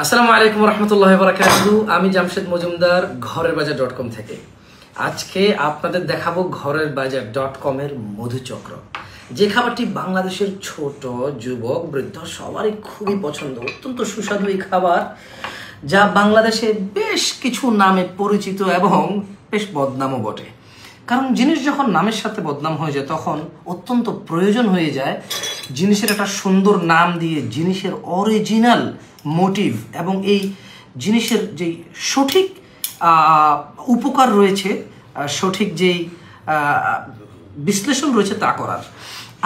আসসালামু আলাইকুম রহমতুল্লাহ বারাকাতুহু। আমি জামশেদ মজুমদার ঘরেরবাজার.com থেকে আজকে আপনাদের দেখাবো ঘরেরবাজার.com এর মধুচক্র, যে খাবারটি বাংলাদেশের ছোট যুবক বৃদ্ধ সবারই খুবই পছন্দ। অত্যন্ত সুস্বাদু এই খাবার, যা বাংলাদেশে বেশ কিছু নামে পরিচিত এবং বেশ বদনামও বটে। কারণ জিনিস যখন নামের সাথে বদনাম হয়ে যায় তখন অত্যন্ত প্রয়োজন হয়ে যায় জিনিসের একটা সুন্দর নাম দিয়ে জিনিসের অরিজিনাল মোটিভ এবং এই জিনিসের যেই সঠিক উপকার রয়েছে, সঠিক যেই বিশ্লেষণ রয়েছে তা করার।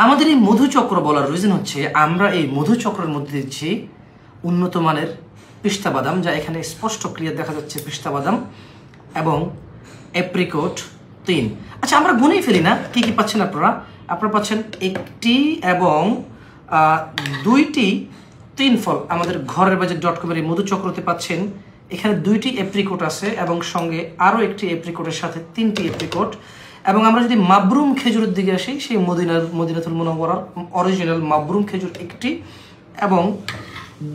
আমাদের এই মধুচক্র বলার রিজন হচ্ছে আমরা এই মধুচক্রের মধ্যে দিচ্ছি উন্নত মানের পিস্তা বাদাম, যা এখানে স্পষ্ট ক্লিয়ার দেখা যাচ্ছে পিস্তা বাদাম এবং অ্যাপ্রিকট 3। আচ্ছা, আমরা গুনেই ফেলি না কি কি পাচ্ছেন আপনারা পাচ্ছেন একটি এবং দুইটি 3 ফল। আমাদের ঘরেরবাজার.com এর এই মধুচক্রতে পাচ্ছেন এখানে 2টি অ্যাপ্রিকট আছে এবং সঙ্গে আরও একটি অ্যাপ্রিকটের সাথে 3টি অ্যাপ্রিকট। এবং আমরা যদি মাবরুম খেজুরের দিকে আসি, সেই মদিনাতুল মুনাওয়ারার অরিজিনাল মাবরুম খেজুর একটি এবং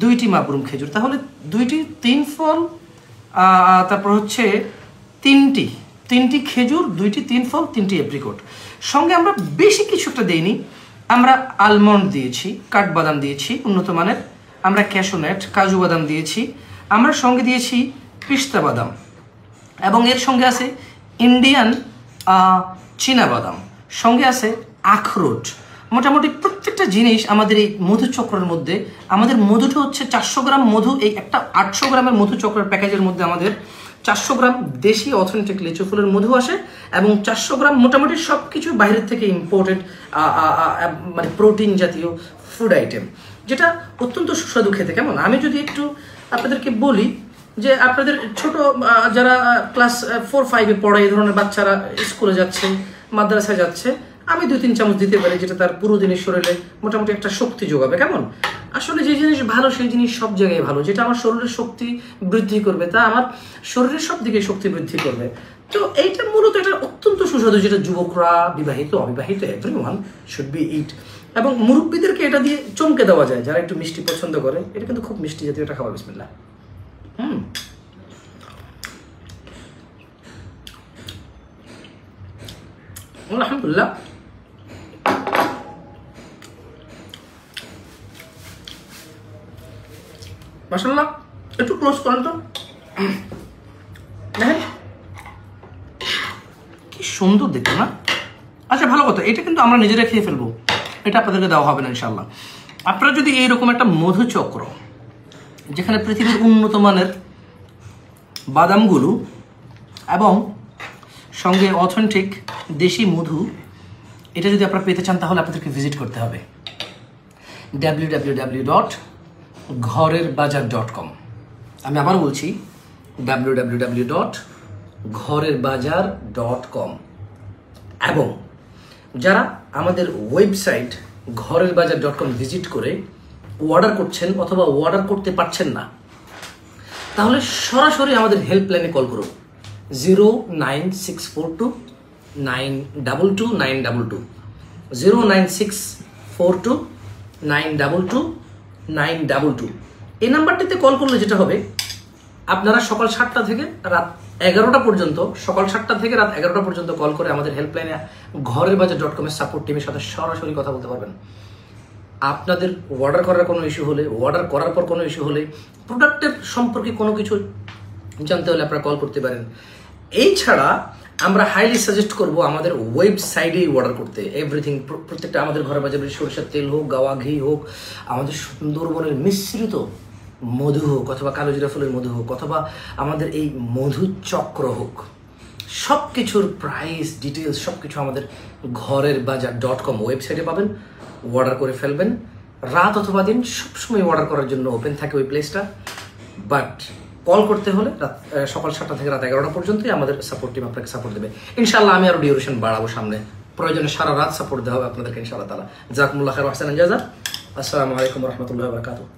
2টি মাবরুম খেজুর, তাহলে 2টি 3 ফল, তারপর হচ্ছে 3টি খেজুর, 2টি 3 ফল, 3টি অ্যাপ্রিকট। সঙ্গে আমরা বেশি কিছু একটা দেইনি, আমরা আলমন্ড দিয়েছি, কাঠবাদাম দিয়েছি উন্নত মানের, আমরা ক্যাশোনাট কাজু বাদাম দিয়েছি, আমরা সঙ্গে দিয়েছি পিস্তা বাদাম এবং এর সঙ্গে আছে ইন্ডিয়ান চীনা বাদাম, সঙ্গে আছে আখরোট। মোটামুটি প্রত্যেকটা জিনিস আমাদের এই মধুচক্রের মধ্যে। আমাদের মধুটা হচ্ছে 400 গ্রাম মধু। এই একটা 800 গ্রামের মধুচক্রের প্যাকেজের মধ্যে আমাদের 400 গ্রাম দেশি অথেন্টিক লিচু ফুলের মধু আসে এবং 400 গ্রাম মোটামুটি সব কিছু বাইরের থেকে ইম্পোর্টেড মানে প্রোটিন জাতীয় ফুড আইটেম, যেটা অত্যন্ত সুস্বাদু খেতে। কেমন, আমি যদি একটু আপনাদেরকে বলি যে আপনাদের ছোট যারা ক্লাস 4-5-এ পড়ে, এই ধরনের বাচ্চারা স্কুলে যাচ্ছে, মাদ্রাসায় যাচ্ছে, আমি 2-3 চামচ দিতে পারি, যেটা তার পুরো দিনের শরীরে মোটামুটি একটা শক্তি যোগাবে। কেমন, আসলে যে জিনিস ভালো সেই জিনিস সব জায়গায় ভালো। যেটা আমার শরীরের শক্তি বৃদ্ধি করবে তা আমার শরীরের সব দিকে শক্তি বৃদ্ধি করবে। তো এইটা মূলত এটা অত্যন্ত সুস্বাদু, যেটা যুবকরা, বিবাহিত অবিবাহিত এভরিওয়ান শুড বি ইট। এবং মুরব্বীদেরকে এটা দিয়ে চমকে দেওয়া যায়, যারা একটু মিষ্টি পছন্দ করে। এটা কিন্তু খুব মিষ্টি জাতীয় একটা খাবার। বিসমিল্লাহ। আলহামদুলিল্লাহ। মাশাআল্লাহ, একটু ক্লোজ করেন তো, দেখেন কি সুন্দর দেখতে না? আচ্ছা, ভালো কথা, এটা কিন্তু আমরা নিজেরা খেয়ে ফেলবো, এটা আপনাদেরকে দেওয়া হবে না ইনশাল্লাহ। আপনারা যদি এইরকম একটা মধুচক্র, যেখানে পৃথিবীর উন্নত মানের বাদামগুলো এবং সঙ্গে অথেন্টিক দেশি মধু, এটা যদি আপনারা পেতে চান তাহলে আপনাদেরকে ভিজিট করতে হবে www.ঘরেরবাজার.com। আমি আবার বলছি www.ঘরেরবাজার.com। এবং যারা আমাদের ওয়েবসাইট ঘরেরবাজার.com ভিজিট করে অর্ডার করছেন অথবা অর্ডার করতে পারছেন না, তাহলে সরাসরি আমাদের হেল্পলাইনে কল করুন 09642922922 09642922922। এই নাম্বারটিতে কল করলে যেটা হবে, আপনারা সকাল 7টা থেকে রাত 11টা পর্যন্ত, সকাল 7টা থেকে রাত 11টা পর্যন্ত কল করে আমাদের হেল্পলাইনে ঘরেরবাজার.com এর সাপোর্ট টিমের সাথে সরাসরি কথা বলতে পারবেন। আপনাদের অর্ডার করার কোনো ইস্যু হলে, অর্ডার করার পর কোনো ইস্যু হলে, প্রোডাক্টের সম্পর্কে কোনো কিছু জানতে হলে আপনারা কল করতে পারেন। এই ছাড়া আমরা হাইলি সাজেস্ট করব আমাদের ওয়েবসাইটেই অর্ডার করতে। এভরিথিং, প্রত্যেকটা আমাদের ঘরেরবাজারের সরিষার তেল হোক, গাওয়া ঘি হোক, আমাদের সুন্দরবনের মিশ্রিত মধু হোক, অথবা কালোজিরা ফুলের মধু হোক, অথবা আমাদের এই মধুচক্র হোক, সব কিছুর প্রাইস ডিটেলস সব কিছু আমাদের ঘরেরবাজার.com ওয়েবসাইটে পাবেন। অর্ডার করে ফেলবেন, রাত অথবা দিন সবসময় অর্ডার করার জন্য ওপেন থাকে ওই প্লেসটা। বাট কল করতে হলে সকাল 7টা থেকে রাত 11টা পর্যন্তই আমাদের সাপোর্ট টিম আপনাকে সাপোর্ট দেবে ইনশাল্লাহ। আমি আরও ডিউরেশন বাড়াবো সামনে, প্রয়োজনে সারা রাত সাপোর্ট দেওয়া হবে আপনাদেরকে ইনশাআল্লাহ তাআলা। জাযাকুমুল্লাহু খাইরান ওয়া আহসানাল জাযা। আসসালামু আলাইকুম ওয়া রাহমাতুল্লাহি ওয়া বারাকাতুহু।